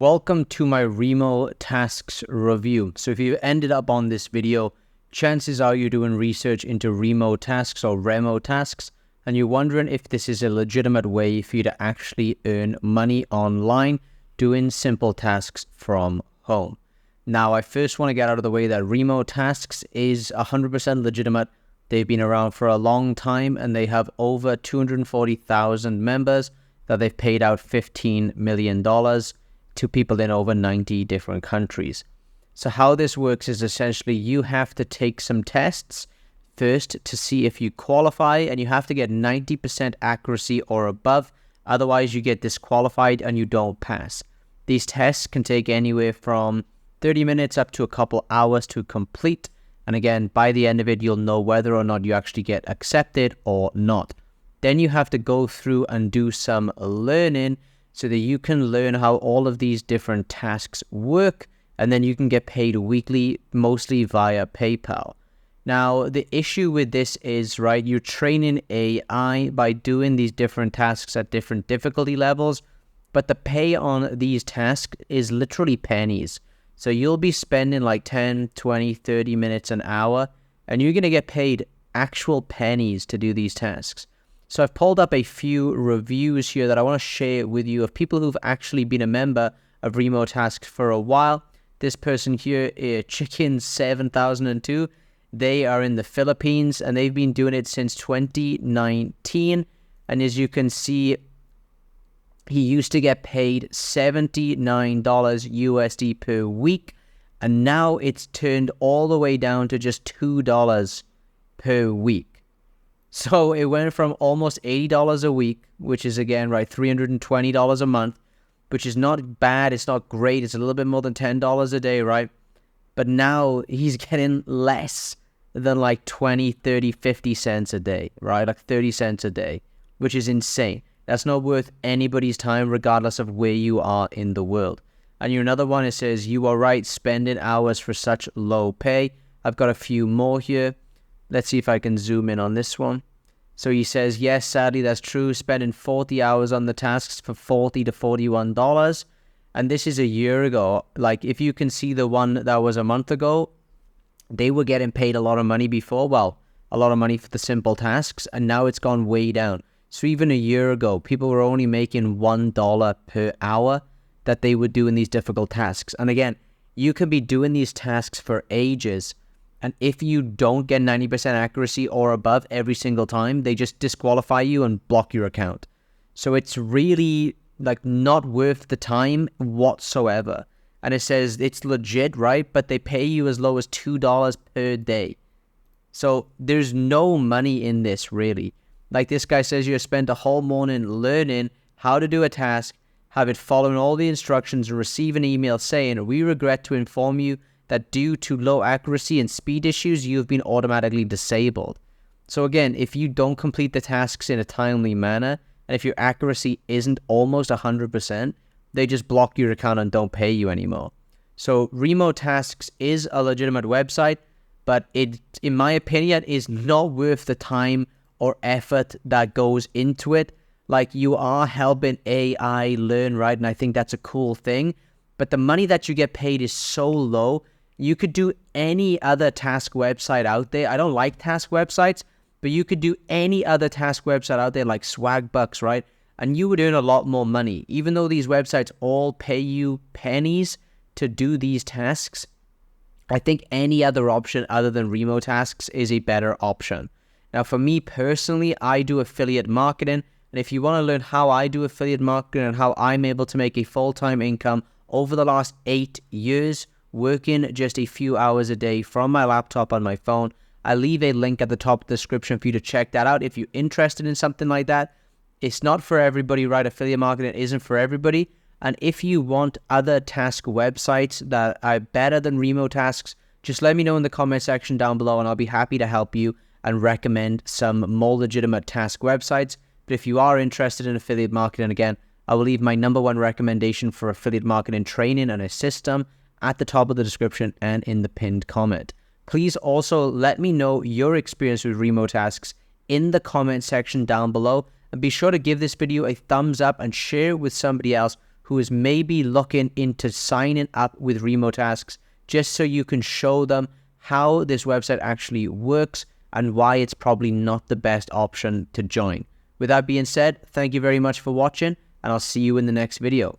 Welcome to my Remotasks review. So if you ended up on this video, chances are you're doing research into Remotasks or Remotasks, and you're wondering if this is a legitimate way for you to actually earn money online doing simple tasks from home. Now, I first want to get out of the way that Remotasks is 100% legitimate. They've been around for a long time, and they have over 240,000 members that they've paid out $15 million to people in over 90 different countries. So how this works is essentially you have to take some tests first to see if you qualify, and you have to get 90% accuracy or above. Otherwise, you get disqualified and you don't pass. These tests can take anywhere from 30 minutes up to a couple hours to complete. And again, by the end of it, you'll know whether or not you actually get accepted or not. Then you have to go through and do some learning so that you can learn how all of these different tasks work, and then you can get paid weekly, mostly via PayPal. Now, the issue with this is, right, you're training AI by doing these different tasks at different difficulty levels, but the pay on these tasks is literally pennies. So you'll be spending like 10, 20, 30 minutes an hour, and you're going to get paid actual pennies to do these tasks. So I've pulled up a few reviews here that I want to share with you of people who've actually been a member of Remotasks for a while. This person here, Chicken7002, they are in the Philippines, and they've been doing it since 2019. And as you can see, he used to get paid $79 USD per week, and now it's turned all the way down to just $2 per week. So it went from almost $80 a week, which is, again, right, $320 a month, which is not bad. It's not great. It's a little bit more than $10 a day, right? But now he's getting less than like 20, 30, 50 cents a day, right? Like 30 cents a day, which is insane. That's not worth anybody's time, regardless of where you are in the world. And you're another one that says, you are right, spending hours for such low pay. I've got a few more here. Let's see if I can zoom in on this one. So he says, yes, sadly, that's true. Spending 40 hours on the tasks for $40 to $41. And this is a year ago. Like, if you can see the one that was a month ago, they were getting paid a lot of money before. Well, a lot of money for the simple tasks. And now it's gone way down. So even a year ago, people were only making $1 per hour that they would do in these difficult tasks. And again, you can be doing these tasks for ages, and if you don't get 90% accuracy or above every single time, they just disqualify you and block your account. So it's really like not worth the time whatsoever. And it says it's legit, right? But they pay you as low as $2 per day. So there's no money in this, really. Like this guy says, you spend a whole morning learning how to do a task, have it following all the instructions, and receive an email saying, we regret to inform you that due to low accuracy and speed issues, you have been automatically disabled. So again, if you don't complete the tasks in a timely manner, and if your accuracy isn't almost 100%, they just block your account and don't pay you anymore. So Remotasks is a legitimate website, but it, in my opinion, is not worth the time or effort that goes into it. Like, you are helping AI learn, right? And I think that's a cool thing. But the money that you get paid is so low. You could do any other task website out there. I don't like task websites, but you could do any other task website out there like Swagbucks, right? And you would earn a lot more money. Even though these websites all pay you pennies to do these tasks, I think any other option other than Remotasks is a better option. Now, for me personally, I do affiliate marketing. And if you want to learn how I do affiliate marketing and how I'm able to make a full-time income over the last 8 years, working just a few hours a day from my laptop on my phone, I'll leave a link at the top of the description for you to check that out if you're interested in something like that. It's not for everybody, right? Affiliate marketing isn't for everybody. And if you want other task websites that are better than Remotasks, just let me know in the comment section down below, and I'll be happy to help you and recommend some more legitimate task websites. But if you are interested in affiliate marketing, again, I will leave my #1 recommendation for affiliate marketing training and a system at the top of the description and in the pinned comment. Please also let me know your experience with Remotasks in the comment section down below, and be sure to give this video a thumbs up and share it with somebody else who is maybe looking into signing up with Remotasks, just so you can show them how this website actually works and why it's probably not the best option to join. With that being said, thank you very much for watching, and I'll see you in the next video.